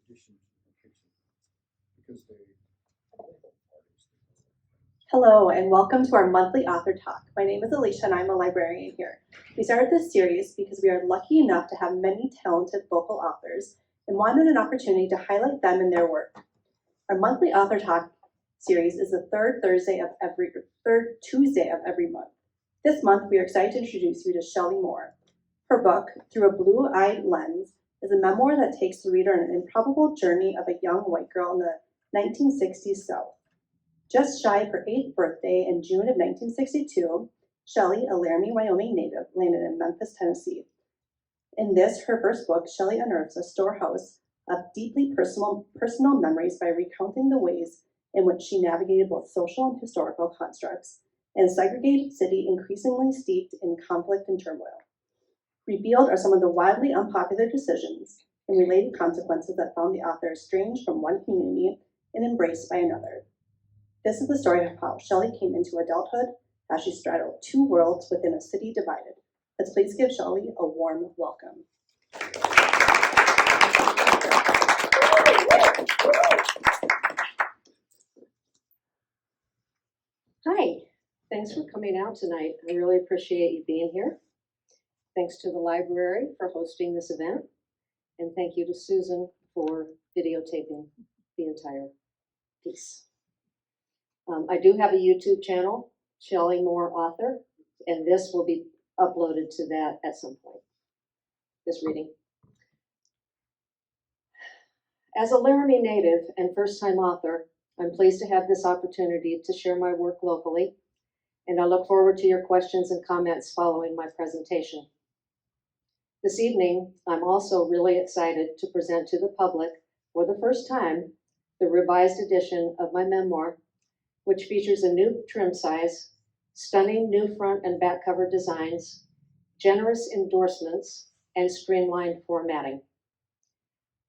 addition to the kitchen because they hold parties. Hello and welcome to our monthly author talk. My name is Alicia and I'm a librarian here. We started this series because we are lucky enough to have many talented local authors and wanted an opportunity to highlight them and their work. Our monthly author talk series is the third Tuesday of every month. This month we are excited to introduce you to Shelley Moore. Her book, Through a Blue-Eyed Lens, is a memoir that takes the reader on an improbable journey of a young white girl in the 1960s South. Just shy of her 8th birthday in June of 1962, Shelley, a Laramie, Wyoming native, landed in Memphis, Tennessee. In this, her first book, Shelley unearths a storehouse of deeply personal memories by recounting the ways in which she navigated both social and historical constructs in a segregated city increasingly steeped in conflict and turmoil. Revealed are some of the wildly unpopular decisions and related consequences that found the author estranged from one community and embraced by another. This is the story of how Shelley came into adulthood as she straddled two worlds within a city divided. Let's please give Shelley a warm welcome. Hi, thanks for coming out tonight. I really appreciate you being here. Thanks to the library for hosting this event, and thank you to Susan for videotaping the entire piece. I do have a YouTube channel, Shelley Moore Author, and this will be uploaded to that at some point, this reading. As a Laramie native and first-time author, I'm pleased to have this opportunity to share my work locally, and I look forward to your questions and comments following my presentation. This evening, I'm also really excited to present to the public, for the first time, the revised edition of my memoir, which features a new trim size, stunning new front and back cover designs, generous endorsements, and streamlined formatting.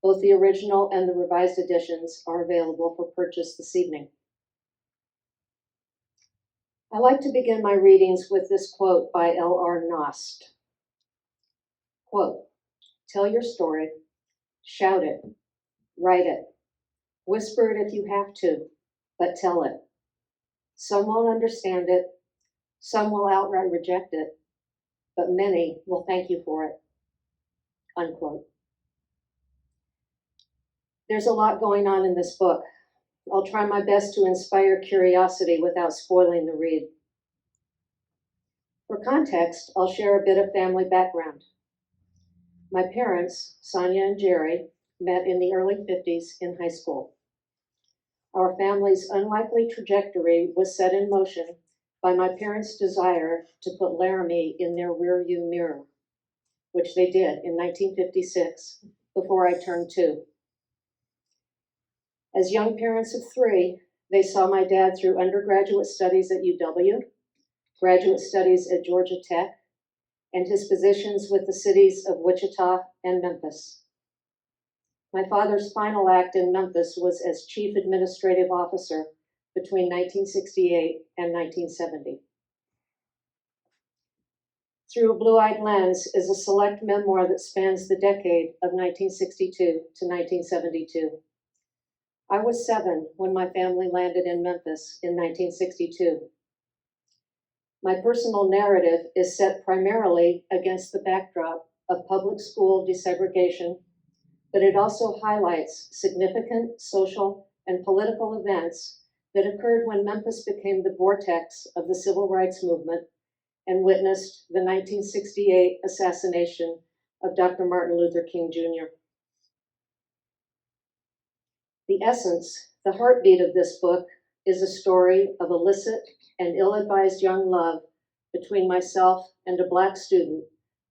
Both the original and the revised editions are available for purchase this evening. I like to begin my readings with this quote by L.R. Nost. Quote, "Tell your story, shout it, write it, whisper it if you have to, but tell it. Some won't understand it, some will outright reject it, but many will thank you for it." Unquote. There's a lot going on in this book. I'll try my best to inspire curiosity without spoiling the read. For context, I'll share a bit of family background. My parents, Sonia and Jerry, met in the early 50s in high school. Our family's unlikely trajectory was set in motion by my parents' desire to put Laramie in their rearview mirror, which they did in 1956 before I turned 2. As young parents of 3, they saw my dad through undergraduate studies at UW, graduate studies at Georgia Tech, and his positions with the cities of Wichita and Memphis. My father's final act in Memphis was as Chief Administrative Officer between 1968 and 1970. Through a Blue-Eyed Lens is a select memoir that spans the decade of 1962 to 1972. I was 7 when my family landed in Memphis in 1962. My personal narrative is set primarily against the backdrop of public school desegregation, but it also highlights significant social and political events that occurred when Memphis became the vortex of the civil rights movement and witnessed the 1968 assassination of Dr. Martin Luther King Jr. The essence, the heartbeat of this book is a story of illicit and ill-advised young love between myself and a Black student,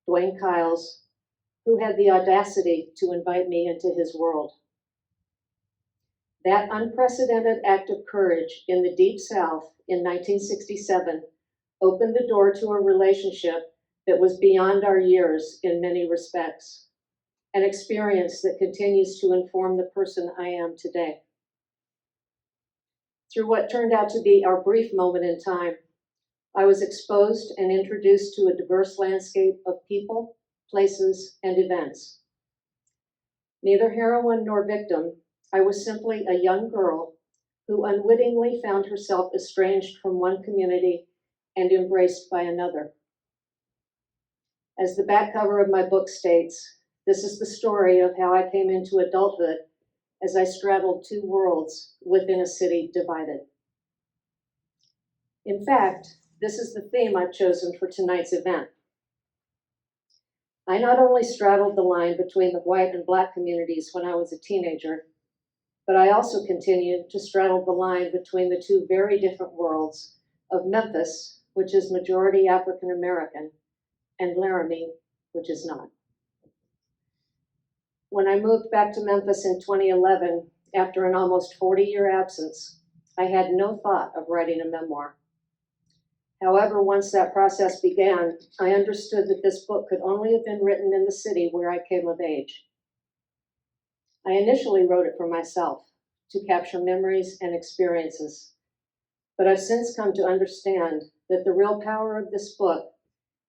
Dwayne Kiles, who had the audacity to invite me into his world. That unprecedented act of courage in the Deep South in 1967 opened the door to a relationship that was beyond our years in many respects, an experience that continues to inform the person I am today. Through what turned out to be our brief moment in time, I was exposed and introduced to a diverse landscape of people, places, and events. Neither heroine nor victim, I was simply a young girl who unwittingly found herself estranged from one community and embraced by another. As the back cover of my book states, this is the story of how I came into adulthood as I straddled two worlds within a city divided. In fact, this is the theme I've chosen for tonight's event. I not only straddled the line between the white and Black communities when I was a teenager, but I also continue to straddle the line between the two very different worlds of Memphis, which is majority African American, and Laramie, which is not. When I moved back to Memphis in 2011, after an almost 40-year absence, I had no thought of writing a memoir. However, once that process began, I understood that this book could only have been written in the city where I came of age. I initially wrote it for myself, to capture memories and experiences, but I've since come to understand that the real power of this book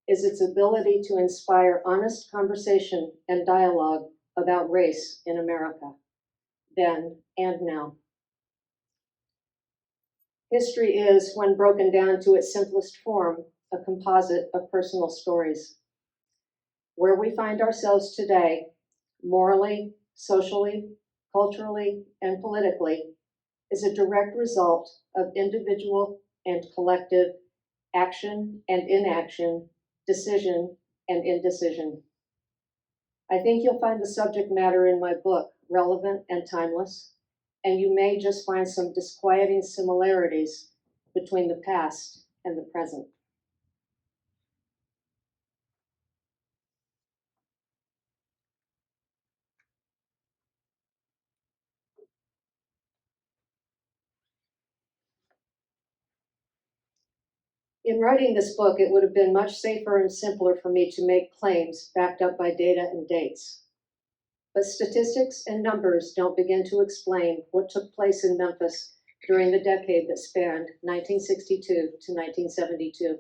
is its ability to inspire honest conversation and dialogue about race in America, then and now. History is, when broken down to its simplest form, a composite of personal stories. Where we find ourselves today, morally, socially, culturally, and politically, is a direct result of individual and collective action and inaction, decision and indecision. I think you'll find the subject matter in my book relevant and timeless, and you may just find some disquieting similarities between the past and the present. In writing this book, it would have been much safer and simpler for me to make claims backed up by data and dates. But statistics and numbers don't begin to explain what took place in Memphis during the decade that spanned 1962 to 1972.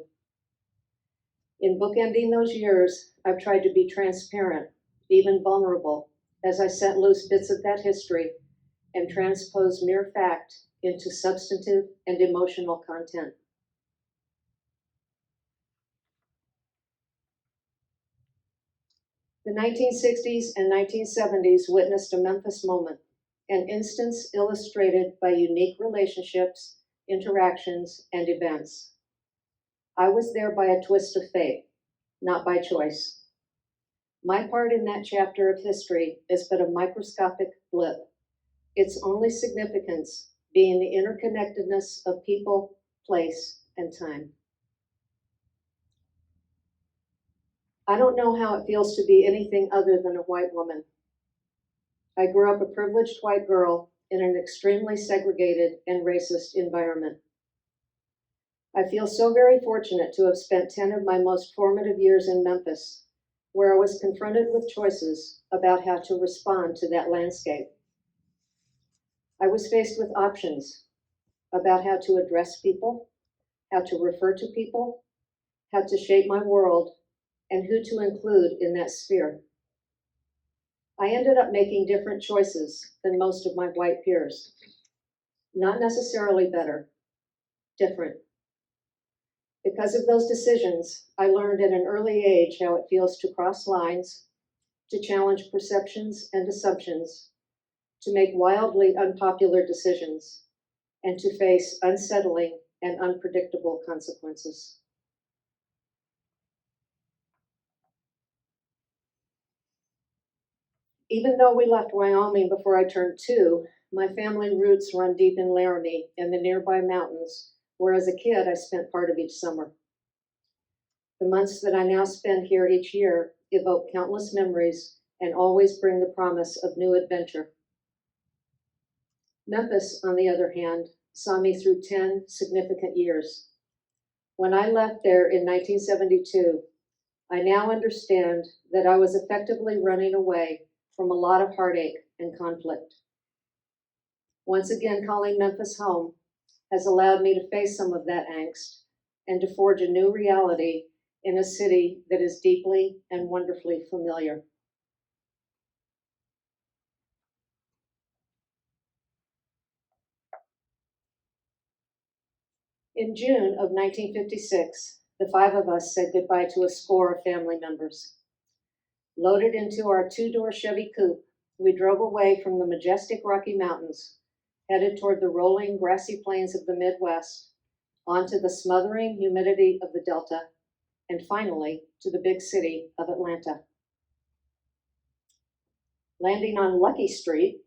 In bookending those years, I've tried to be transparent, even vulnerable, as I set loose bits of that history and transpose mere fact into substantive and emotional content. The 1960s and 1970s witnessed a Memphis moment, an instance illustrated by unique relationships, interactions, and events. I was there by a twist of fate, not by choice. My part in that chapter of history is but a microscopic blip, its only significance being the interconnectedness of people, place, and time. I don't know how it feels to be anything other than a white woman. I grew up a privileged white girl in an extremely segregated and racist environment. I feel so very fortunate to have spent 10 of my most formative years in Memphis, where I was confronted with choices about how to respond to that landscape. I was faced with options about how to address people, how to refer to people, how to shape my world, and who to include in that sphere. I ended up making different choices than most of my white peers. Not necessarily better, different. Because of those decisions, I learned at an early age how it feels to cross lines, to challenge perceptions and assumptions, to make wildly unpopular decisions, and to face unsettling and unpredictable consequences. Even though we left Wyoming before I turned 2, my family roots run deep in Laramie and the nearby mountains, where as a kid I spent part of each summer. The months that I now spend here each year evoke countless memories and always bring the promise of new adventure. Memphis, on the other hand, saw me through 10 significant years. When I left there in 1972, I now understand that I was effectively running away from a lot of heartache and conflict. Once again, calling Memphis home has allowed me to face some of that angst and to forge a new reality in a city that is deeply and wonderfully familiar. In June of 1956, the 5 of us said goodbye to a score of family members. Loaded into our 2-door Chevy coupe, we drove away from the majestic Rocky Mountains, headed toward the rolling grassy plains of the Midwest, onto the smothering humidity of the Delta, and finally to the big city of Atlanta. Landing on Lucky Street,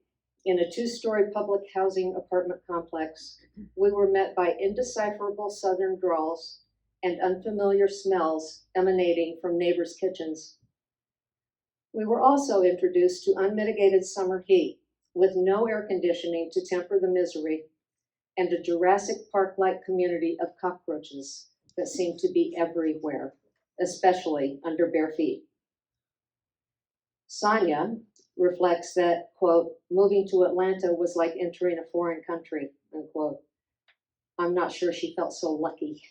in a 2-story public housing apartment complex, we were met by indecipherable southern drawls and unfamiliar smells emanating from neighbors' kitchens. We were also introduced to unmitigated summer heat, with no air conditioning to temper the misery, and a Jurassic Park-like community of cockroaches that seemed to be everywhere, especially under bare feet. Sonia reflects that, quote, moving to Atlanta was like entering a foreign country, unquote. I'm not sure she felt so lucky.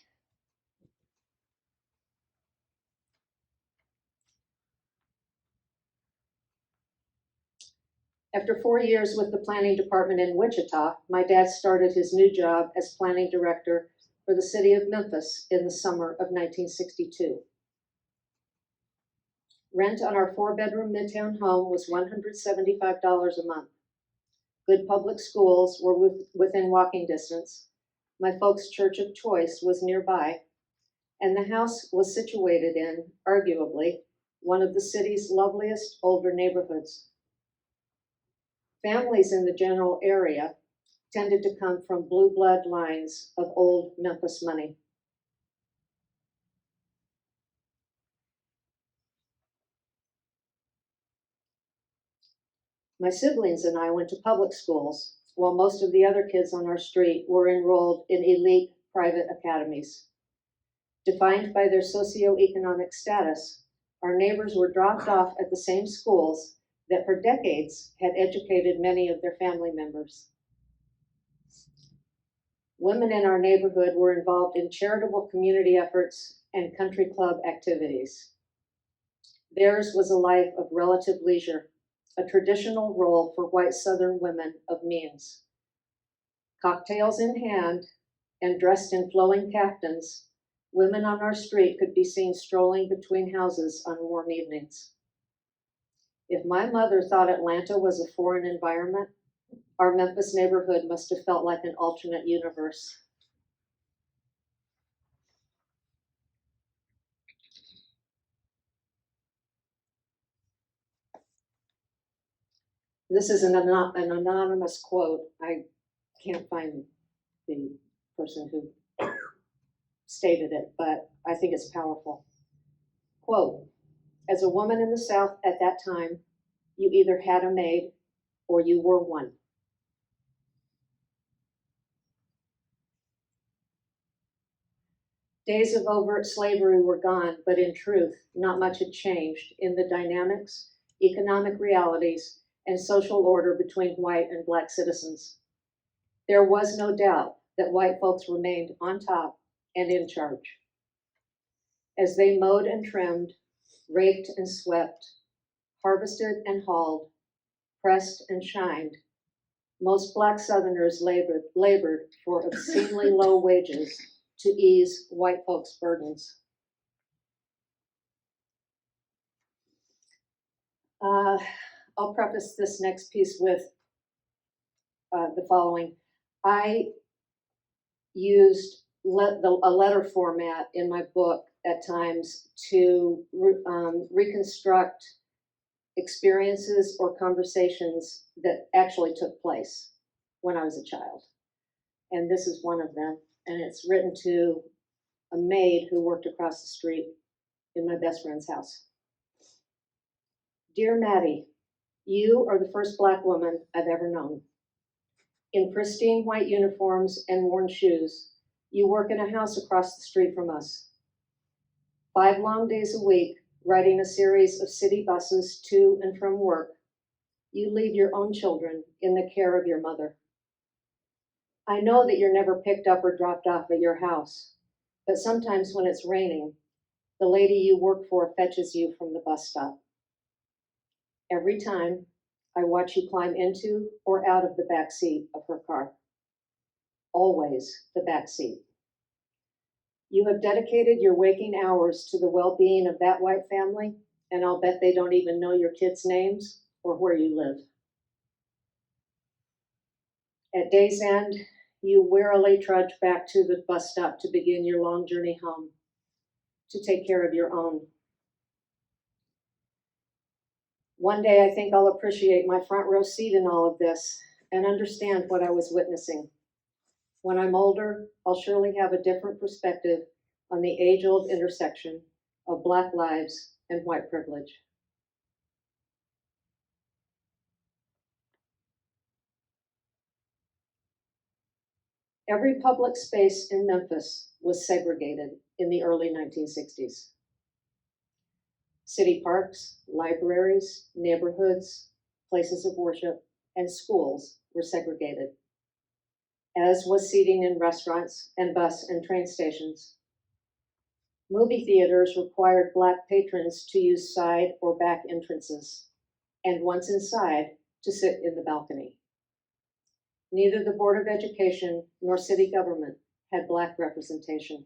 After 4 years with the planning department in Wichita, my dad started his new job as planning director for the city of Memphis in the summer of 1962. Rent on our 4-bedroom Midtown home was $175 a month. Good public schools were within walking distance. My folks' church of choice was nearby, and the house was situated in, arguably, one of the city's loveliest older neighborhoods. Families in the general area tended to come from blue blood lines of old Memphis money. My siblings and I went to public schools, while most of the other kids on our street were enrolled in elite private academies. Defined by their socioeconomic status, our neighbors were dropped off at the same schools that for decades had educated many of their family members. Women in our neighborhood were involved in charitable community efforts and country club activities. Theirs was a life of relative leisure, a traditional role for white Southern women of means. Cocktails in hand and dressed in flowing caftans, women on our street could be seen strolling between houses on warm evenings. If my mother thought Atlanta was a foreign environment, our Memphis neighborhood must have felt like an alternate universe. This is an anonymous quote. I can't find the person who stated it, but I think it's powerful. Quote, as a woman in the South at that time, you either had a maid or you were one. Days of overt slavery were gone, but in truth, not much had changed in the dynamics, economic realities, and social order between white and Black citizens. There was no doubt that white folks remained on top and in charge. As they mowed and trimmed, raked and swept, harvested and hauled, pressed and shined, most Black Southerners labored for obscenely low wages to ease white folks' burdens. I'll preface this next piece with the following. I used a letter format in my book at times to reconstruct experiences or conversations that actually took place when I was a child. And this is one of them. And it's written to a maid who worked across the street in my best friend's house. Dear Maddie, you are the first Black woman I've ever known. In pristine white uniforms and worn shoes, you work in a house across the street from us. 5 long days a week, riding a series of city buses to and from work, you leave your own children in the care of your mother. I know that you're never picked up or dropped off at your house, but sometimes when it's raining, the lady you work for fetches you from the bus stop. Every time, I watch you climb into or out of the back seat of her car. Always the back seat. You have dedicated your waking hours to the well-being of that white family, and I'll bet they don't even know your kids' names or where you live. At day's end, you wearily trudge back to the bus stop to begin your long journey home, to take care of your own. One day, I think I'll appreciate my front row seat in all of this and understand what I was witnessing. When I'm older, I'll surely have a different perspective on the age-old intersection of Black lives and white privilege. Every public space in Memphis was segregated in the early 1960s. City parks, libraries, neighborhoods, places of worship, and schools were segregated, as was seating in restaurants and bus and train stations. Movie theaters required Black patrons to use side or back entrances, and once inside, to sit in the balcony. Neither the Board of Education nor city government had Black representation.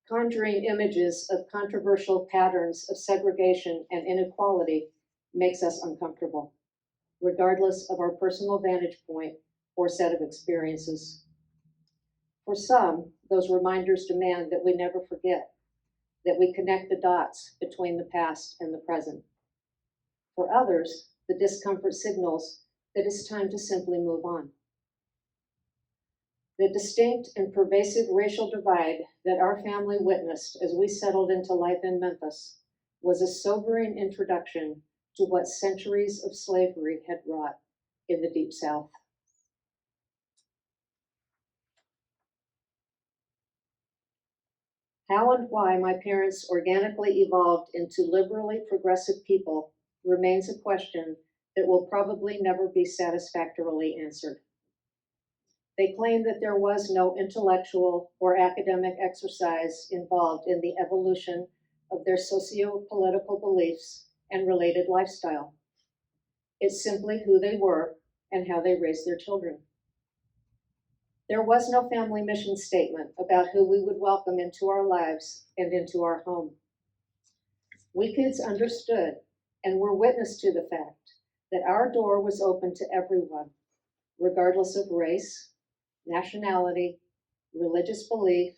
Conjuring images of controversial patterns of segregation and inequality makes us uncomfortable, regardless of our personal vantage point or set of experiences. For some, those reminders demand that we never forget, that we connect the dots between the past and the present. For others, the discomfort signals that it's time to simply move on. The distinct and pervasive racial divide that our family witnessed as we settled into life in Memphis was a sobering introduction to what centuries of slavery had wrought in the Deep South. How and why my parents organically evolved into liberally progressive people remains a question that will probably never be satisfactorily answered. They claim that there was no intellectual or academic exercise involved in the evolution of their socio-political beliefs and related lifestyle. It's simply who they were and how they raised their children. There was no family mission statement about who we would welcome into our lives and into our home. We kids understood and were witness to the fact that our door was open to everyone, regardless of race, nationality, religious belief,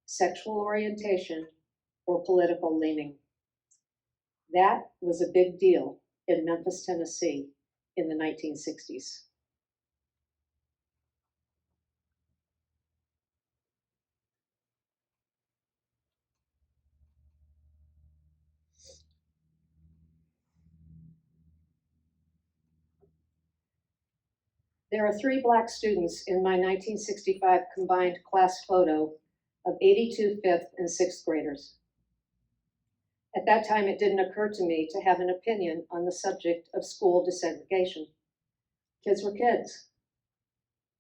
sexual orientation, or political leaning. That was a big deal in Memphis, Tennessee in the 1960s. There are 3 Black students in my 1965 combined class photo of 82 fifth and 6th graders. At that time, it didn't occur to me to have an opinion on the subject of school desegregation. Kids were kids.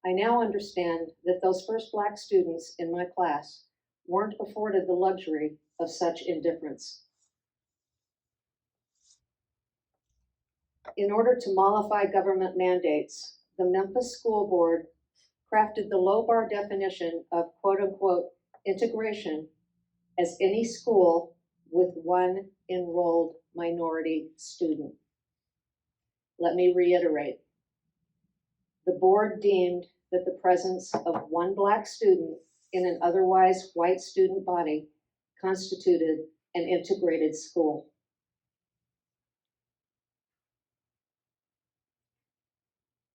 I now understand that those first Black students in my class weren't afforded the luxury of such indifference. In order to mollify government mandates, the Memphis School Board crafted the low-bar definition of quote-unquote integration as any school with 1 enrolled minority student. Let me reiterate. The board deemed that the presence of 1 Black student in an otherwise white student body constituted an integrated school.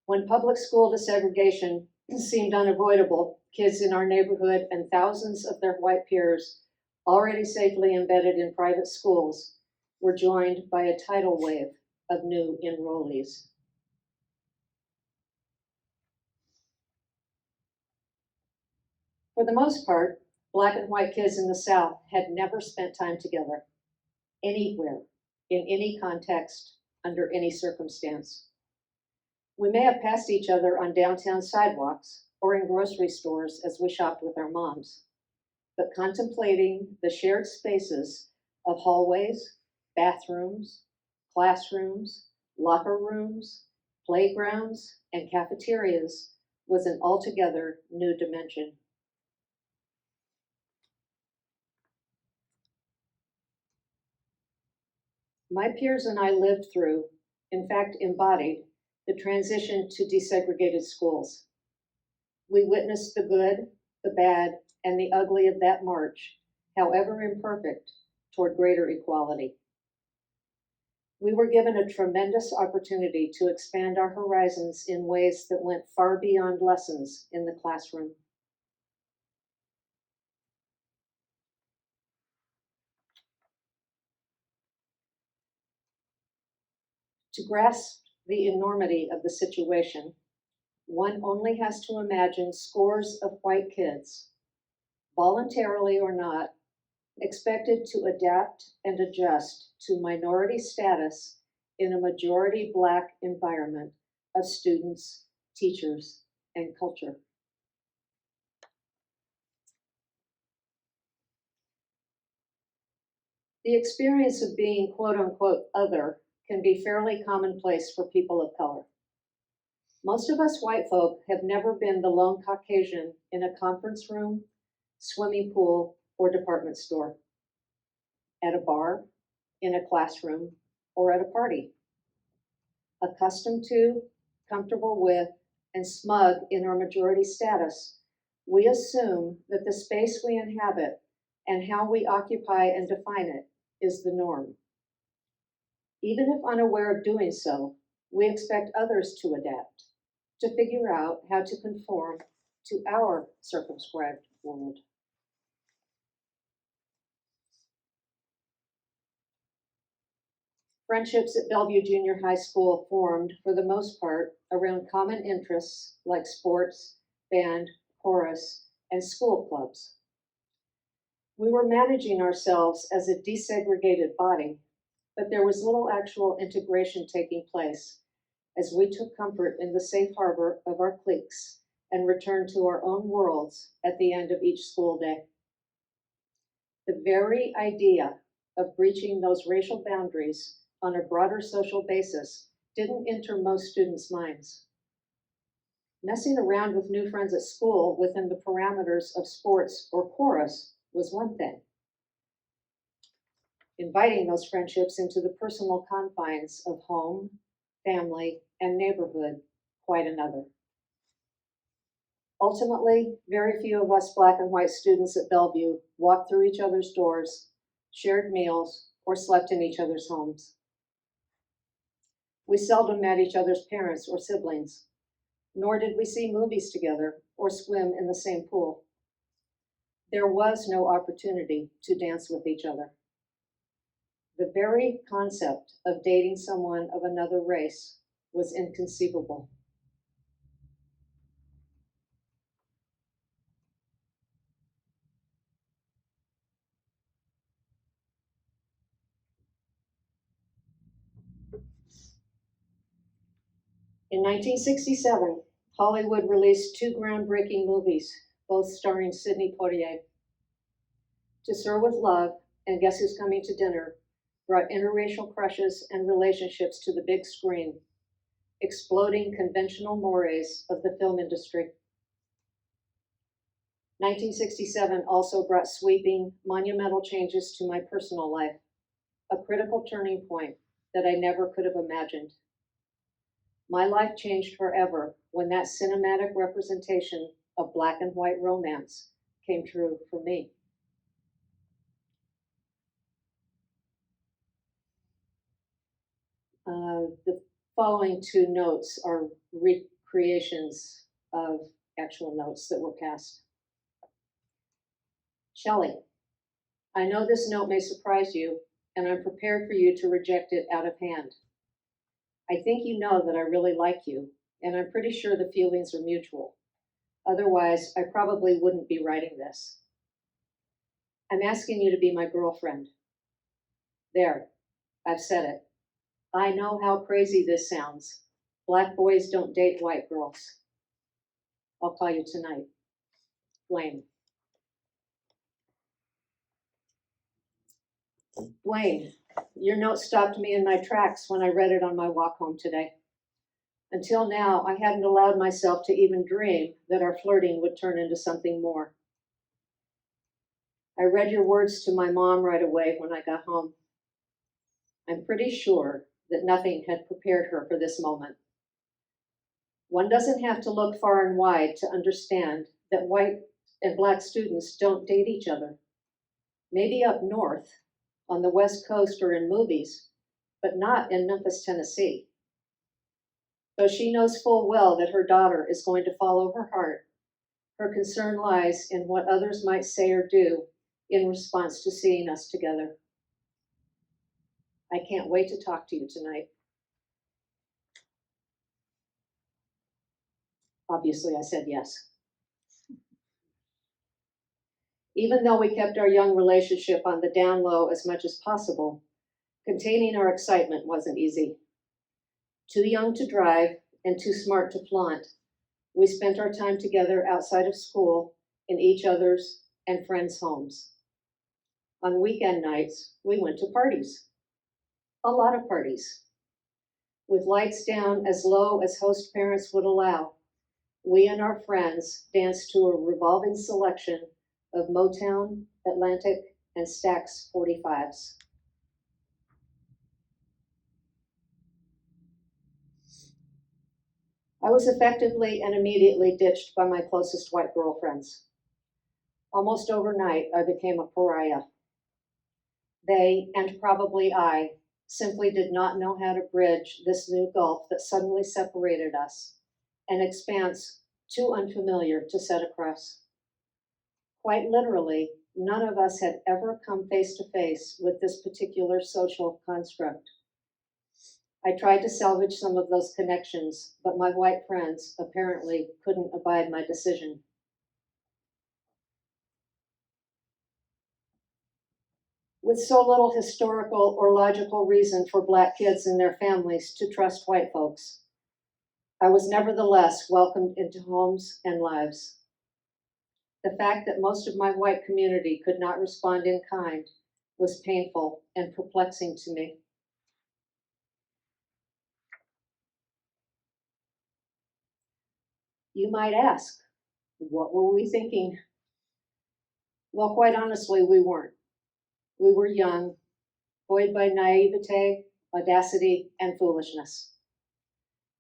When public school desegregation seemed unavoidable, kids in our neighborhood and thousands of their white peers already safely embedded in private schools were joined by a tidal wave of new enrollees. For the most part, Black and white kids in the South had never spent time together, anywhere, in any context, under any circumstance. We may have passed each other on downtown sidewalks or in grocery stores as we shopped with our moms, but contemplating the shared spaces of hallways, bathrooms, classrooms, locker rooms, playgrounds, and cafeterias was an altogether new dimension. My peers and I lived through, in fact embodied, the transition to desegregated schools. We witnessed the good, the bad, and the ugly of that march, however imperfect, toward greater equality. We were given a tremendous opportunity to expand our horizons in ways that went far beyond lessons in the classroom. To grasp the enormity of the situation, one only has to imagine scores of white kids, voluntarily or not, expected to adapt and adjust to minority status in a majority Black environment of students, teachers, and culture. The experience of being quote unquote other can be fairly commonplace for people of color. Most of us white folk have never been the lone Caucasian in a conference room, swimming pool, or department store, at a bar, in a classroom, or at a party. Accustomed to, comfortable with, and smug in our majority status, we assume that the space we inhabit and how we occupy and define it is the norm. Even if unaware of doing so, we expect others to adapt, to figure out how to conform to our circumscribed world. Friendships at Bellevue Junior High School formed, for the most part, around common interests like sports, band, chorus, and school clubs. We were managing ourselves as a desegregated body, but there was little actual integration taking place as we took comfort in the safe harbor of our cliques and returned to our own worlds at the end of each school day. The very idea of breaching those racial boundaries on a broader social basis didn't enter most students' minds. Messing around with new friends at school within the parameters of sports or chorus was one thing. Inviting those friendships into the personal confines of home, family, and neighborhood, quite another. Ultimately, very few of us Black and white students at Bellevue walked through each other's doors, shared meals, or slept in each other's homes. We seldom met each other's parents or siblings, nor did we see movies together or swim in the same pool. There was no opportunity to dance with each other. The very concept of dating someone of another race was inconceivable. In 1967, Hollywood released two groundbreaking movies, both starring Sidney Poitier. To Sir with Love and Guess Who's Coming to Dinner brought interracial crushes and relationships to the big screen, exploding conventional mores of the film industry. 1967 also brought sweeping, monumental changes to my personal life, a critical turning point that I never could have imagined. My life changed forever when that cinematic representation of Black and white romance came true for me. The following two notes are recreations of actual notes that were passed. Shelley, I know this note may surprise you, and I'm prepared for you to reject it out of hand. I think you know that I really like you, and I'm pretty sure the feelings are mutual. Otherwise, I probably wouldn't be writing this. I'm asking you to be my girlfriend. There, I've said it. I know how crazy this sounds. Black boys don't date white girls. I'll call you tonight. Dwayne. Dwayne, your note stopped me in my tracks when I read it on my walk home today. Until now, I hadn't allowed myself to even dream that our flirting would turn into something more. I read your words to my mom right away when I got home. I'm pretty sure that nothing had prepared her for this moment. One doesn't have to look far and wide to understand that white and black students don't date each other. Maybe up north, on the West Coast or in movies, but not in Memphis, Tennessee. Though she knows full well that her daughter is going to follow her heart, her concern lies in what others might say or do in response to seeing us together. I can't wait to talk to you tonight. Obviously, I said yes. Even though we kept our young relationship on the down low as much as possible, containing our excitement wasn't easy. Too young to drive and too smart to flaunt, we spent our time together outside of school in each other's and friends' homes. On weekend nights, we went to parties. A lot of parties. With lights down as low as host parents would allow, we and our friends danced to a revolving selection of Motown, Atlantic, and Stax 45s. I was effectively and immediately ditched by my closest white girlfriends. Almost overnight, I became a pariah. They, and probably I, simply did not know how to bridge this new gulf that suddenly separated us, an expanse too unfamiliar to set across. Quite literally, none of us had ever come face to face with this particular social construct. I tried to salvage some of those connections, but my white friends apparently couldn't abide my decision. With so little historical or logical reason for Black kids and their families to trust white folks, I was nevertheless welcomed into homes and lives. The fact that most of my white community could not respond in kind was painful and perplexing to me. You might ask, what were we thinking? Well, quite honestly, we weren't. We were young, buoyed by naivete, audacity, and foolishness.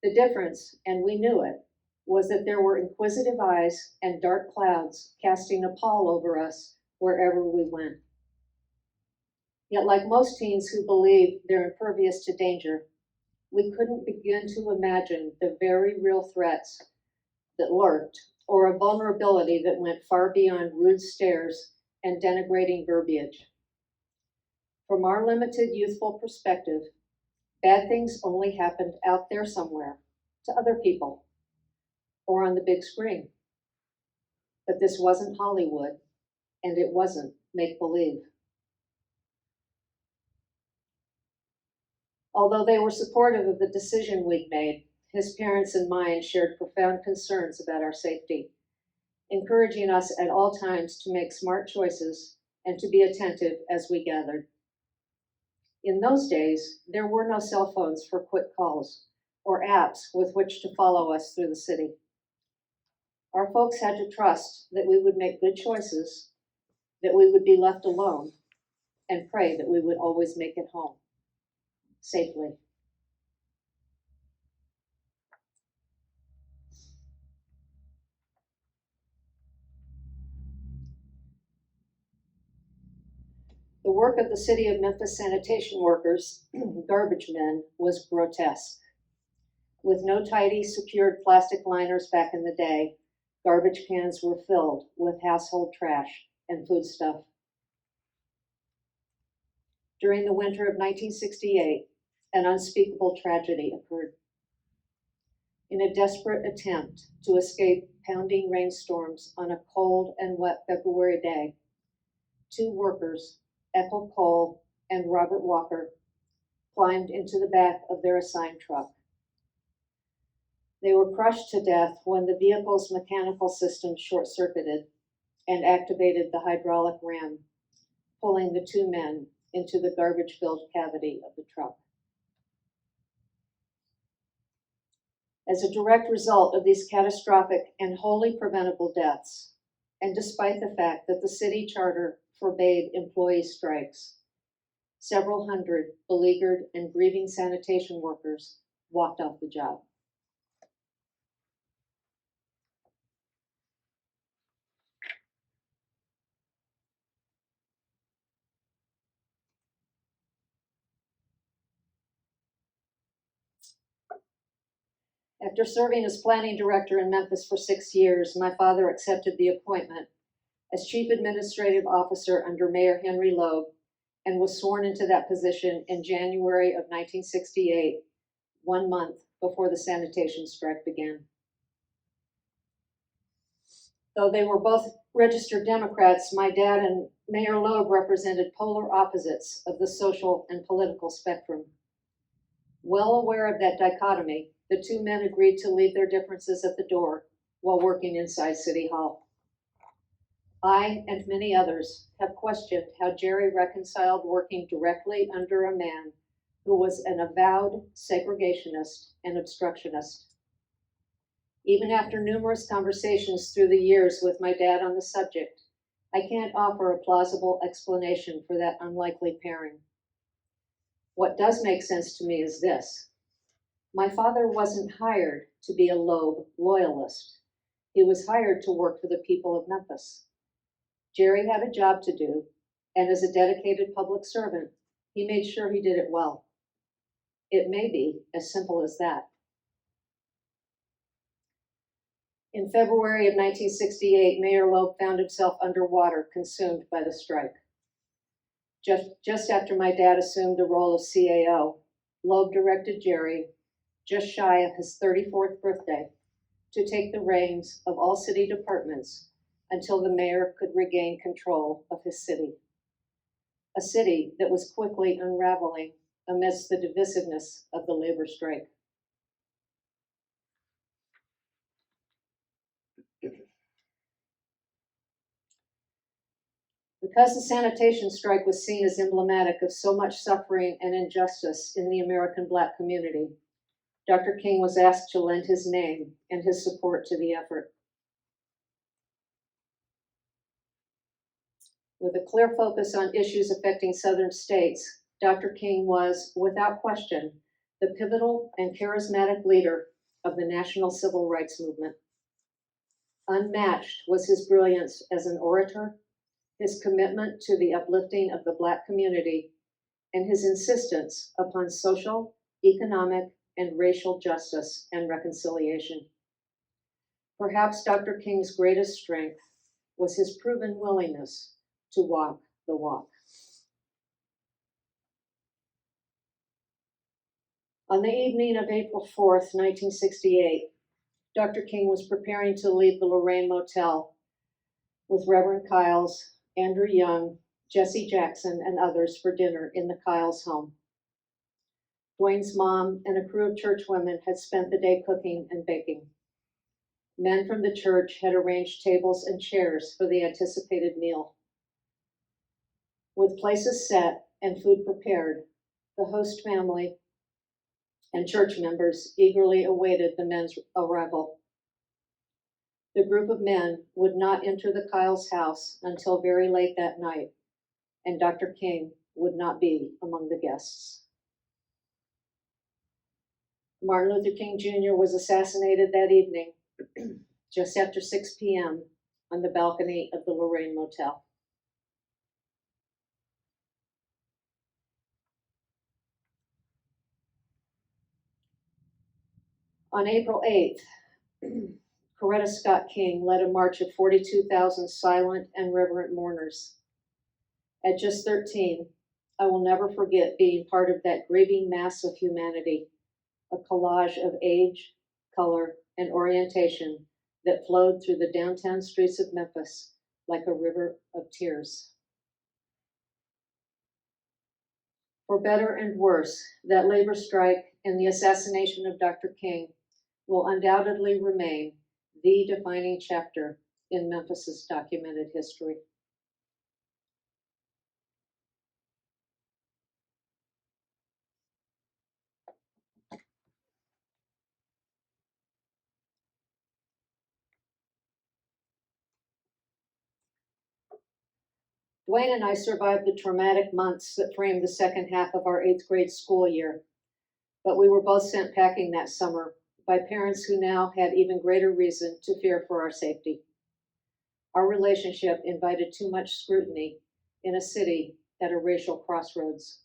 The difference, and we knew it, was that there were inquisitive eyes and dark clouds casting a pall over us wherever we went. Yet, like most teens who believe they're impervious to danger, we couldn't begin to imagine the very real threats that lurked, or a vulnerability that went far beyond rude stares and denigrating verbiage. From our limited youthful perspective, bad things only happened out there somewhere, to other people, or on the big screen. But this wasn't Hollywood, and it wasn't make-believe. Although they were supportive of the decision we'd made, his parents and mine shared profound concerns about our safety, encouraging us at all times to make smart choices and to be attentive as we gathered. In those days, there were no cell phones for quick calls or apps with which to follow us through the city. Our folks had to trust that we would make good choices, that we would be left alone, and pray that we would always make it home safely. The work of the City of Memphis sanitation workers, garbage men, was grotesque. With no tidy, secured plastic liners back in the day, garbage cans were filled with household trash and foodstuff. During the winter of 1968, an unspeakable tragedy occurred. In a desperate attempt to escape pounding rainstorms on a cold and wet February day, two workers, Ethel Cole and Robert Walker, climbed into the back of their assigned truck. They were crushed to death when the vehicle's mechanical system short-circuited and activated the hydraulic ram, pulling the two men into the garbage-filled cavity of the truck. As a direct result of these catastrophic and wholly preventable deaths, and despite the fact that the city charter forbade employee strikes, several hundred beleaguered and grieving sanitation workers walked off the job. After serving as planning director in Memphis for 6 years, my father accepted the appointment as chief administrative officer under Mayor Henry Loeb and was sworn into that position in January of 1968, 1 month before the sanitation strike began. Though they were both registered Democrats, my dad and Mayor Loeb represented polar opposites of the social and political spectrum. Well aware of that dichotomy, the two men agreed to leave their differences at the door while working inside City Hall. I and many others have questioned how Jerry reconciled working directly under a man who was an avowed segregationist and obstructionist. Even after numerous conversations through the years with my dad on the subject, I can't offer a plausible explanation for that unlikely pairing. What does make sense to me is this. My father wasn't hired to be a Loeb loyalist. He was hired to work for the people of Memphis. Jerry had a job to do, and as a dedicated public servant, he made sure he did it well. It may be as simple as that. In February of 1968, Mayor Loeb found himself underwater, consumed by the strike. Just after my dad assumed the role of CAO, Loeb directed Jerry, just shy of his 34th birthday, to take the reins of all city departments until the mayor could regain control of his city. A city that was quickly unraveling amidst the divisiveness of the labor strike. Because the sanitation strike was seen as emblematic of so much suffering and injustice in the American Black community, Dr. King was asked to lend his name and his support to the effort. With a clear focus on issues affecting Southern states, Dr. King was, without question, the pivotal and charismatic leader of the national civil rights movement. Unmatched was his brilliance as an orator, his commitment to the uplifting of the Black community, and his insistence upon social, economic, and racial justice and reconciliation. Perhaps Dr. King's greatest strength was his proven willingness to walk the walk. On the evening of April 4th, 1968, Dr. King was preparing to leave the Lorraine Motel with Reverend Kiles, Andrew Young, Jesse Jackson, and others for dinner in the Kiles home. Dwayne's mom and a crew of churchwomen had spent the day cooking and baking. Men from the church had arranged tables and chairs for the anticipated meal. With places set and food prepared, the host family and church members eagerly awaited the men's arrival. The group of men would not enter the Kiles house until very late that night, and Dr. King would not be among the guests. Martin Luther King Jr. was assassinated that evening, just after 6 p.m. on the balcony of the Lorraine Motel. On April 8th, Coretta Scott King led a march of 42,000 silent and reverent mourners. At just 13, I will never forget being part of that grieving mass of humanity, a collage of age, color, and orientation that flowed through the downtown streets of Memphis like a river of tears. For better and worse, that labor strike and the assassination of Dr. King will undoubtedly remain the defining chapter in Memphis's documented history. Dwayne and I survived the traumatic months that framed the second half of our 8th grade school year, but we were both sent packing that summer by parents who now had even greater reason to fear for our safety. Our relationship invited too much scrutiny in a city at a racial crossroads.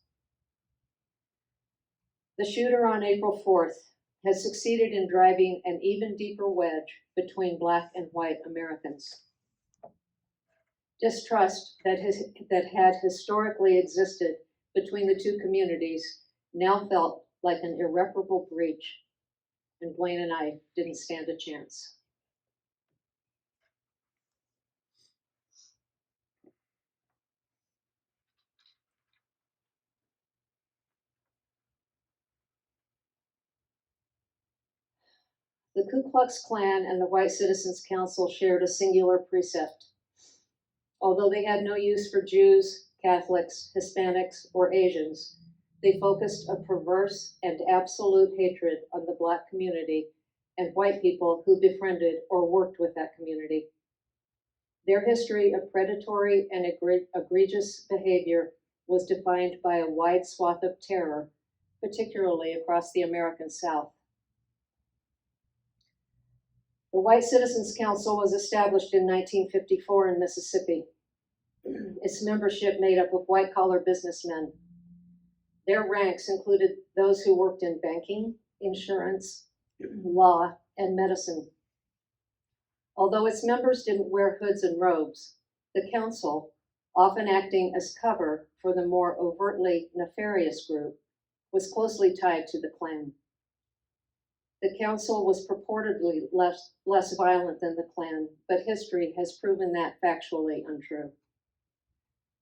The shooter on April 4th has succeeded in driving an even deeper wedge between Black and white Americans. Distrust that had historically existed between the two communities now felt like an irreparable breach, and Dwayne and I didn't stand a chance. The Ku Klux Klan and the White Citizens Council shared a singular precept. Although they had no use for Jews, Catholics, Hispanics, or Asians, they focused a perverse and absolute hatred on the Black community and white people who befriended or worked with that community. Their history of predatory and egregious behavior was defined by a wide swath of terror, particularly across the American South. The White Citizens Council was established in 1954 in Mississippi. Its membership made up of white-collar businessmen. Their ranks included those who worked in banking, insurance, law, and medicine. Although its members didn't wear hoods and robes, the council, often acting as cover for the more overtly nefarious group, was closely tied to the Klan. The council was purportedly less violent than the Klan, but history has proven that factually untrue.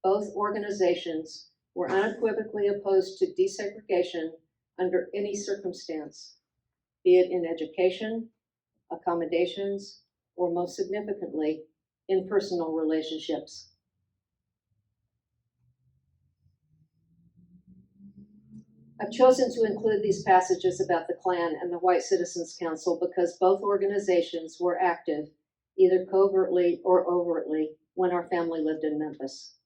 Both organizations were unequivocally opposed to desegregation under any circumstance, be it in education, accommodations, or most significantly, in personal relationships. I've chosen to include these passages about the Klan and the White Citizens Council because both organizations were active, either covertly or overtly, when our family lived in Memphis.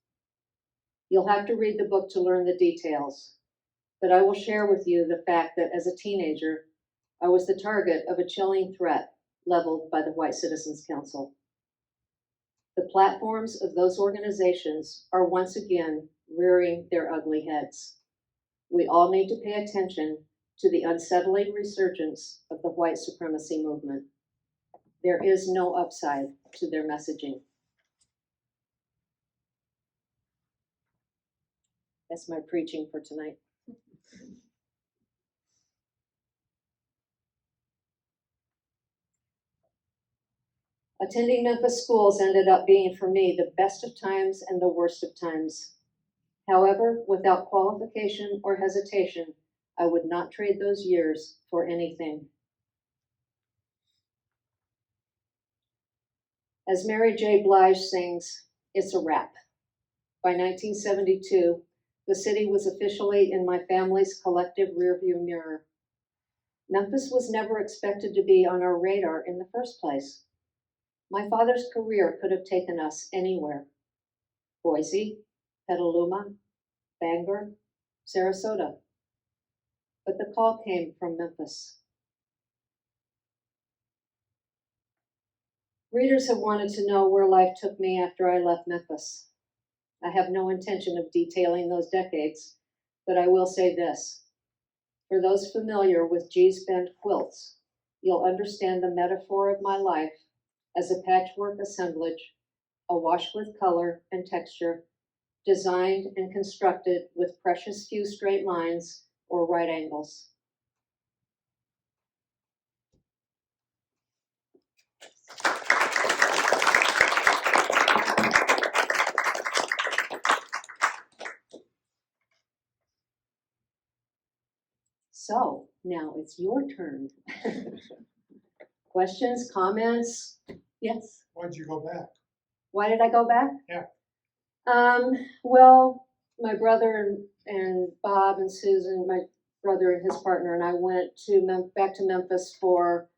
You'll have to read the book to learn the details, but I will share with you the fact that as a teenager, I was the target of a chilling threat leveled by the White Citizens Council. The platforms of those organizations are once again rearing their ugly heads. We all need to pay attention to the unsettling resurgence of the white supremacy movement. There is no upside to their messaging. That's my preaching for tonight. Attending Memphis schools ended up being for me the best of times and the worst of times. However, without qualification or hesitation, I would not trade those years for anything. As Mary J. Blige sings, it's a wrap. By 1972, the city was officially in my family's collective rearview mirror. Memphis was never expected to be on our radar in the first place. My father's career could have taken us anywhere. Boise, Petaluma, Bangor, Sarasota. But the call came from Memphis. Readers have wanted to know where life took me after I left Memphis. I have no intention of detailing those decades, but I will say this. For those familiar with G's Bend quilts, you'll understand the metaphor of my life as a patchwork assemblage, awash with color and texture, designed and constructed with precious few straight lines or right angles. So now it's your turn. Questions, comments? Yes? Why'd you go back? Why did I go back? Yeah. Well, my brother and Bob and Susan, my brother and his partner, and I went to back to Memphis for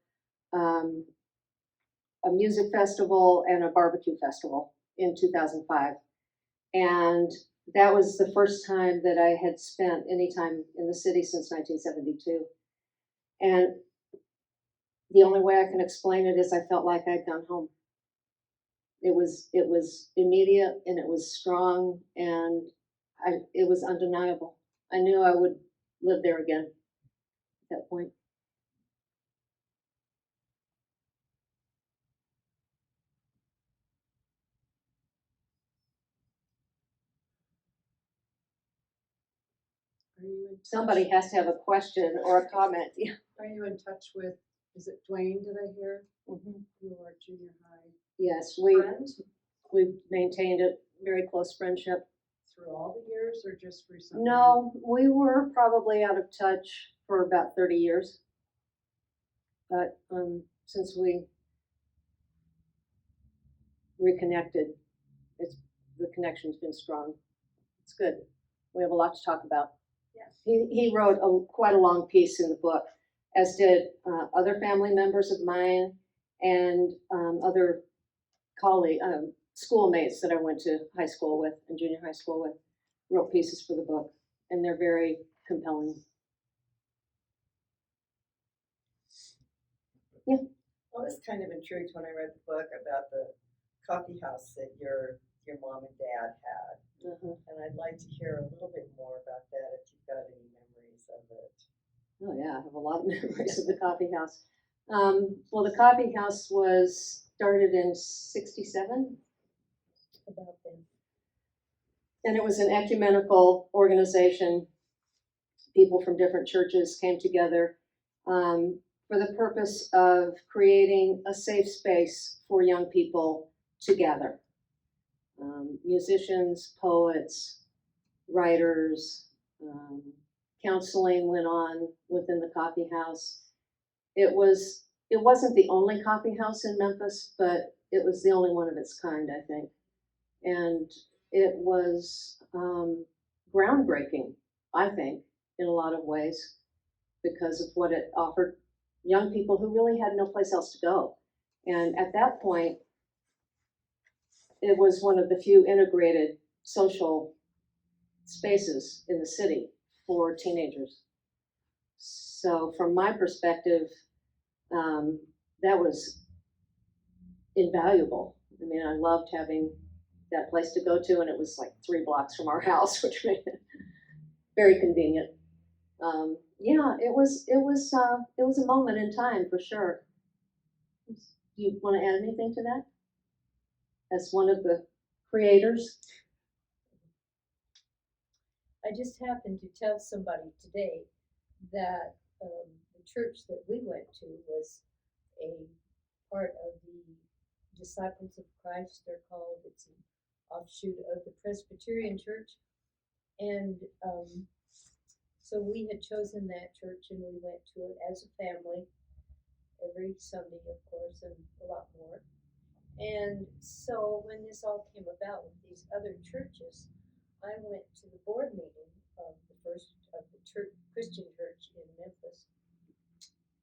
a music festival and a barbecue festival in 2005. And that was the first time that I had spent any time in the city since 1972. And the only way I can explain it is I felt like I'd gone home. It was immediate, and it was strong, and it was undeniable. I knew I would live there again at that point. Are you in touch? Somebody has to have a question or a comment. Yeah. Are you in touch with, is it Dwayne, did I hear? Mm-hmm. Your junior high Yes, friend we've maintained a very close friendship. through all the years or just recently? No, we were probably out of touch for about 30 years. But since we reconnected, the connection's been strong. It's good. We have a lot to talk about. Yes. He wrote quite a long piece in the book, as did other family members of mine and other schoolmates that I went to high school with and junior high school with, wrote pieces for the book, and they're very compelling. Yeah. I was kind of intrigued when I read the book about the coffee house that your mom and dad had. Uh-huh. And I'd like to hear a little bit more about that if you've got any memories of it. Oh yeah, I have a lot of memories of the coffee house. Well, the coffee house was started in '67. About them. And it was an ecumenical organization. People from different churches came together for the purpose of creating a safe space for young people to gather. Musicians, poets, writers, counseling went on within the coffee house. It wasn't the only coffee house in Memphis, but it was the only one of its kind, I think. And it was groundbreaking, I think, in a lot of ways, because of what it offered young people who really had no place else to go. And at that point, it was one of the few integrated social spaces in the city for teenagers. So from my perspective, that was invaluable. I mean, I loved having that place to go to, and it was like 3 blocks from our house, which made it very convenient. Yeah, it was a moment in time for sure. Do you want to add anything to that? As one of the creators? I just happened to tell somebody today that the church that we went to was a part of the Disciples of Christ, they're called. It's an offshoot of the Presbyterian Church. And so we had chosen that church, and we went to it as a family every Sunday, of course, and a lot more. And so when this all came about with these other churches, I went to the board meeting of the first of the Christian church in Memphis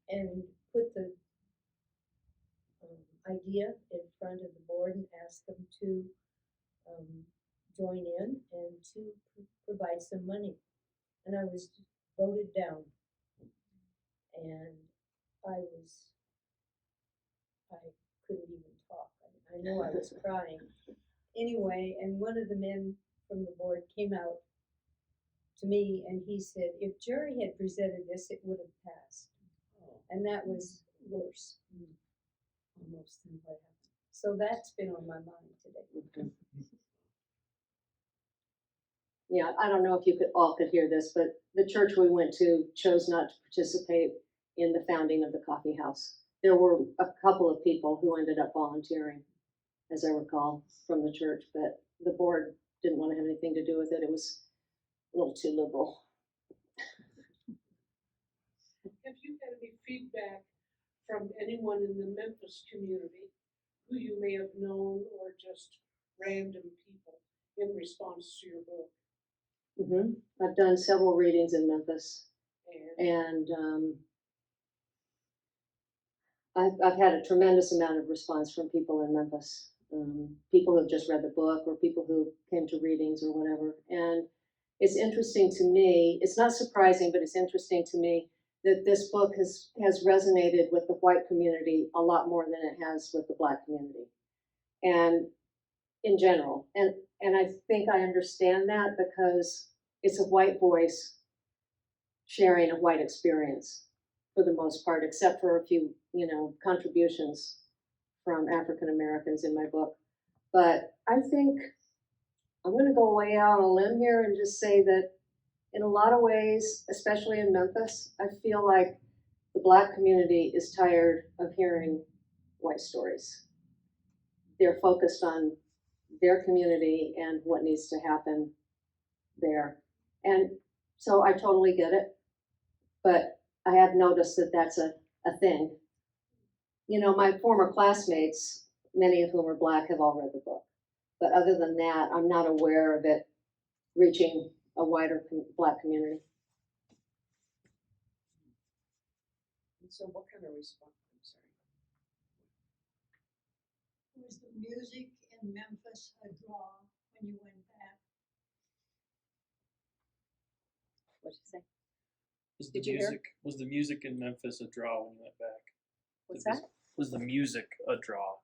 and put the idea in front of the board and asked them to join in and to provide some money. And I was voted down. And I couldn't even talk. I know I was crying. Anyway, and one of the men from the board came out to me and he said, if Jerry had presented this, it would have passed. And that was worse, almost, than what happened. So that's been on my mind today. Yeah, I don't know if you all could hear this, but the church we went to chose not to participate in the founding of the coffee house. There were a couple of people who ended up volunteering, as I recall, from the church, but the board didn't want to have anything to do with it. It was a little too liberal. Have you had any feedback from anyone in the Memphis community who you may have known or just random people in response to your book? Mm-hmm. I've done several readings in Memphis, and I've had a tremendous amount of response from people in Memphis. people who have just read the book or people who came to readings or whatever. And it's interesting to me, it's not surprising, but it's interesting to me that this book has resonated with the white community a lot more than it has with the Black community. And in general. And I think I understand that because it's a white voice sharing a white experience for the most part, except for a few, contributions from African Americans in my book. But I think I'm going to go way out on a limb here and just say that in a lot of ways, especially in Memphis, I feel like the Black community is tired of hearing white stories. They're focused on their community and what needs to happen there. And so I totally get it, but I have noticed that that's a thing. My former classmates, many of whom are Black, have all read the book. But other than that, I'm not aware of it reaching a wider Black community. And so what kind of response, I'm sorry. Was the music in Memphis a draw when you went back? What'd you say? Was Did you hear? Was the music in Memphis a draw when you went back? What's that? Was the music a draw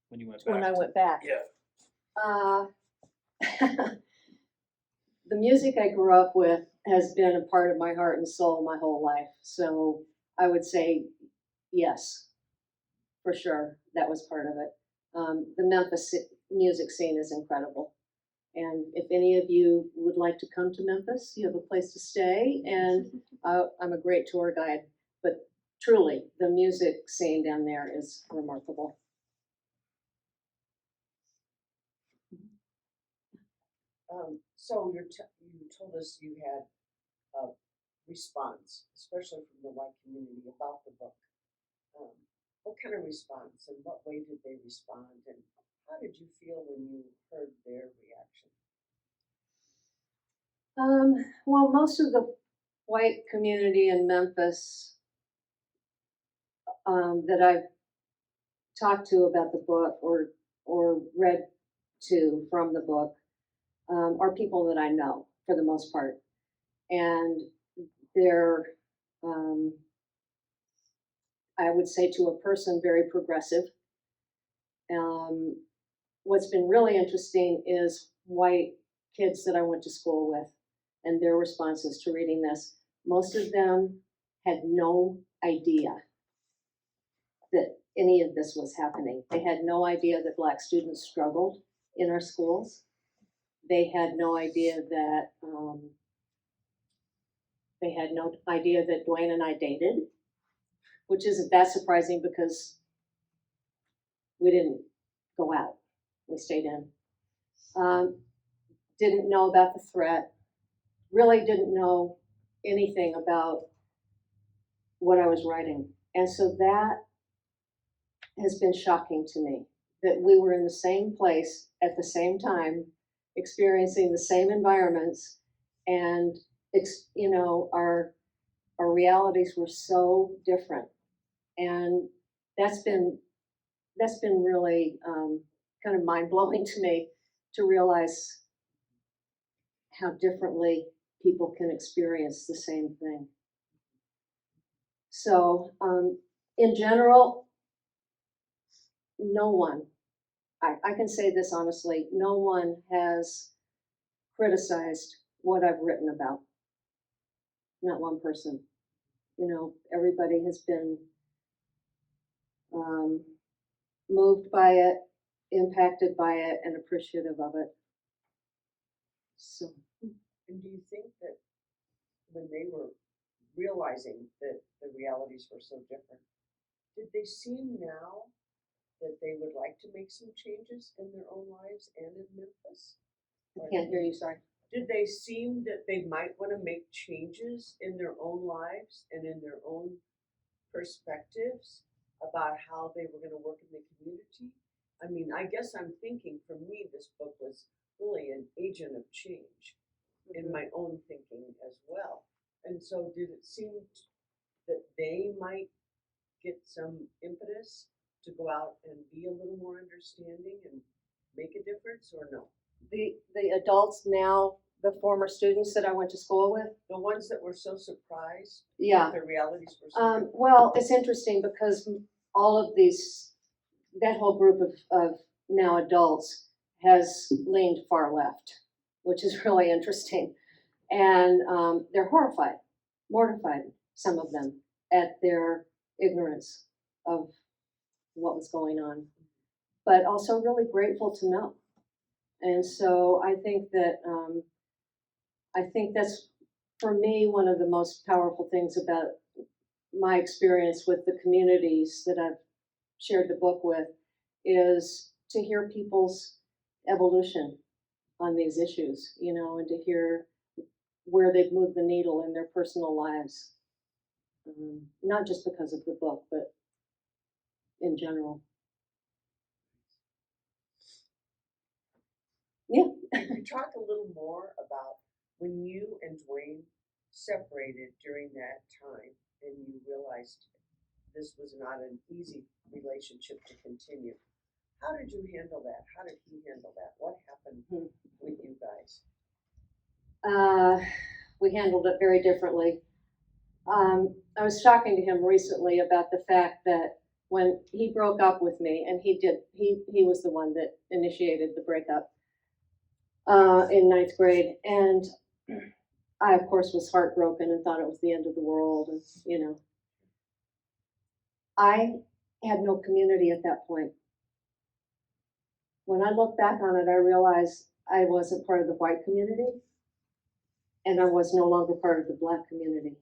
when you went back? When I went back. Yeah. The music I grew up with has been a part of my heart and soul my whole life. So I would say yes, for sure. That was part of it. The Memphis music scene is incredible. And if any of you would like to come to Memphis, you have a place to stay, and I'm a great tour guide. But truly, the music scene down there is remarkable. So you told us you had a response, especially from the white community, about the book. What kind of response, and what way did they respond, and how did you feel when you heard their reaction? Well, most of the white community in Memphis that I've talked to about the book or read to from the book are people that I know for the most part. And they're, I would say to a person, very progressive. What's been really interesting is white kids that I went to school with and their responses to reading this. Most of them had no idea that any of this was happening. They had no idea that Black students struggled in our schools. They had no idea that Dwayne and I dated, which isn't that surprising because we didn't go out. We stayed in. Didn't know about the threat. Really didn't know anything about what I was writing. And so that has been shocking to me, that we were in the same place at the same time, experiencing the same environments, and our realities were so different. And that's been really kind of mind-blowing to me, to realize how differently people can experience the same thing. So in general, no one, I can say this honestly, no one has criticized what I've written about. Not one person. Everybody has been moved by it, impacted by it, and appreciative of it. So. And do you think that when they were realizing that the realities were so different, did they seem now that they would like to make some changes in their own lives and in Memphis? I can't hear you, sorry. Did they seem that they might want to make changes in their own lives and in their own perspectives about how they were going to work in the community? I mean, I guess I'm thinking, for me, this book was really an agent of change in my own thinking as well. And so did it seem that they might get some impetus to go out and be a little more understanding and make a difference or no? The adults now, the former students that I went to school with, The ones that were so surprised yeah. that the realities were so different? Well, it's interesting because all of these, that whole group of now adults has leaned far left, which is really interesting. And they're horrified, mortified, some of them, at their ignorance of what was going on, but also really grateful to know. And so I think that's, for me, one of the most powerful things about my experience with the communities that I've shared the book with is to hear people's evolution on these issues, you know, and to hear where they've moved the needle in their personal lives. Not just because of the book, but in general. Yeah. Could you talk a little more about when you and Dwayne separated during that time and you realized this was not an easy relationship to continue? How did you handle that? How did he handle that? What happened with you guys? We handled it very differently. I was talking to him recently about the fact that when he broke up with me, and he was the one that initiated the breakup in 9th grade, and I, of course, was heartbroken and thought it was the end of the world, and, you know. I had no community at that point. When I look back on it, I realized I wasn't part of the white community, and I was no longer part of the Black community.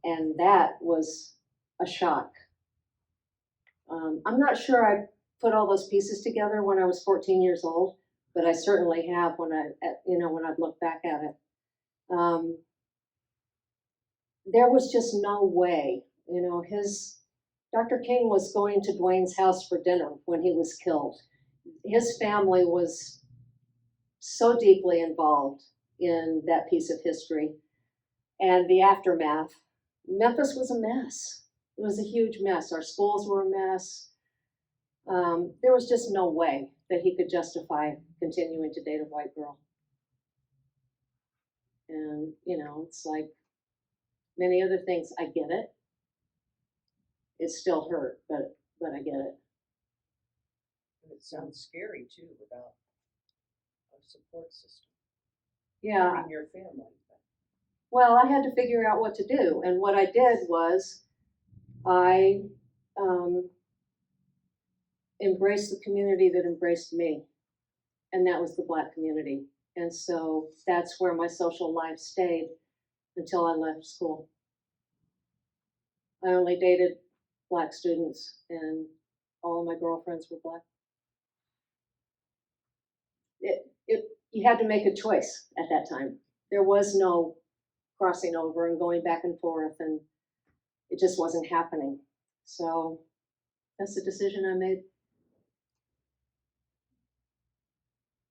And that was a shock. I'm not sure I put all those pieces together when I was 14 years old, but I certainly have when I've looked back at it. There was just no way, you know, Dr. King was going to Dwayne's house for dinner when he was killed. His family was so deeply involved in that piece of history and the aftermath. Memphis was a mess. It was a huge mess. Our schools were a mess. There was just no way that he could justify continuing to date a white girl. And, you know, it's like many other things, I get it. It still hurt, but I get it. And it sounds scary too, without a support system. Yeah. In your family. Well, I had to figure out what to do. And what I did was I embraced the community that embraced me. And that was the Black community. And so that's where my social life stayed until I left school. I only dated Black students, and all of my girlfriends were Black. You had to make a choice at that time. There was no crossing over and going back and forth, and it just wasn't happening. So that's the decision I made.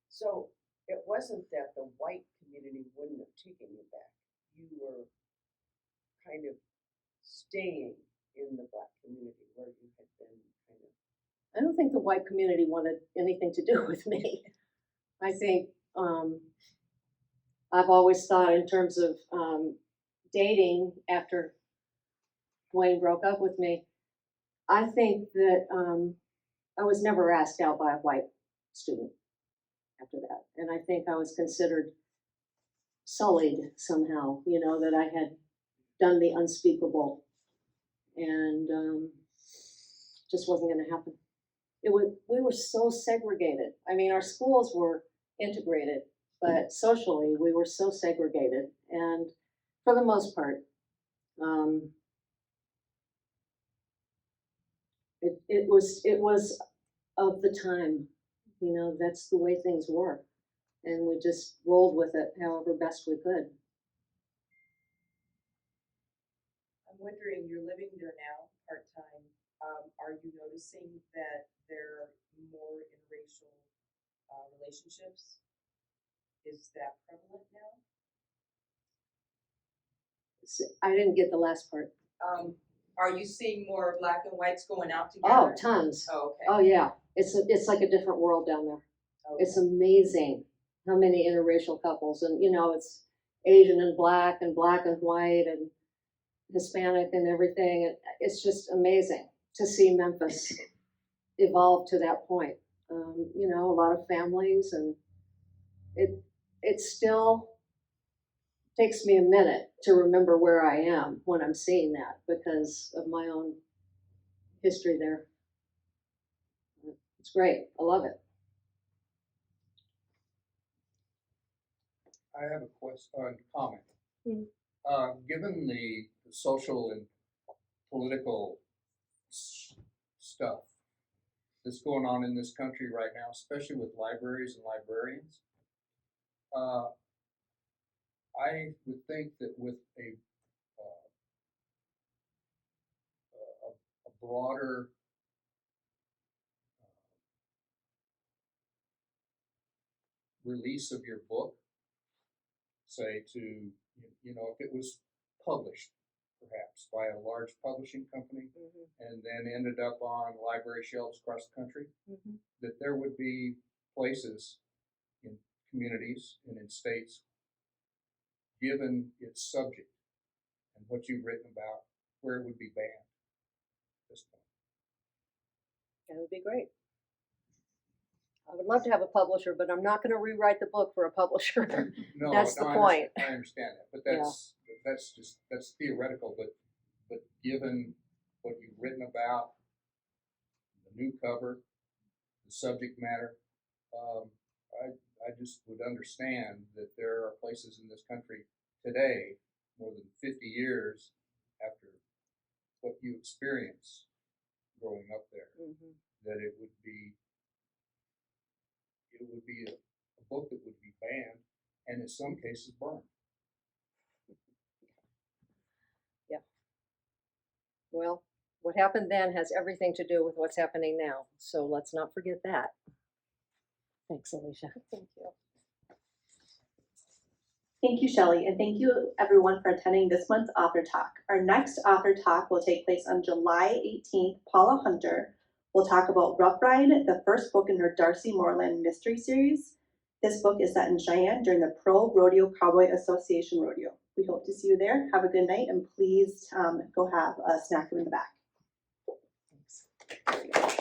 So it wasn't that the white community wouldn't have taken you back. You were kind of staying in the Black community where you had been kind of. I don't think the white community wanted anything to do with me. I think I've always thought in terms of dating after Dwayne broke up with me. I think that I was never asked out by a white student after that. And I think I was considered sullied somehow, you know, that I had done the unspeakable, and just wasn't going to happen. We were so segregated. I mean, our schools were integrated, but socially we were so segregated. And for the most part, it was of the time, you know, that's the way things were. And we just rolled with it however best we could. I'm wondering, you're living there now part-time. Are you noticing that they're more interracial relationships? Is that prevalent now? I didn't get the last part. Are you seeing more Black and whites going out together? Oh, tons. Oh, okay. Oh, yeah. It's like a different world down there. Okay. It's amazing how many interracial couples, and it's Asian and black and white and Hispanic and everything. It's just amazing to see Memphis evolve to that point. A lot of families, and it still takes me a minute to remember where I am when I'm seeing that because of my own history there. It's great. I love it. I have a question, comment. Hmm. Given the social and political stuff that's going on in this country right now, especially with libraries and librarians, I would think that with a broader release of your book, say to, if it was published perhaps by a large publishing company and then ended up on library shelves across the country, that there would be places in communities and in states, given its subject and what you've written about, where it would be banned at this point. That would be great. I would love to have a publisher, but I'm not going to rewrite the book for a publisher. No, That's no, the point. I understand that, but that's theoretical. But given what you've written about, the new cover, the subject matter, I just would understand that there are places in this country today, more than 50 years after what you experienced growing up there, that it would be a book that would be banned and in some cases burned. Yeah. Well, what happened then has everything to do with what's happening now. So let's not forget that. Thanks, Alicia. Thank you. Thank you, Shelley, and thank you everyone for attending this month's Author Talk. Our next Author Talk will take place on July 18th. Paula Hunter will talk about Rough Ride, the first book in her Darcy Moreland mystery series. This book is set in Cheyenne during the Pro Rodeo Cowboy Association Rodeo. We hope to see you there. Have a good night, and please go have a snack in the back. Thanks.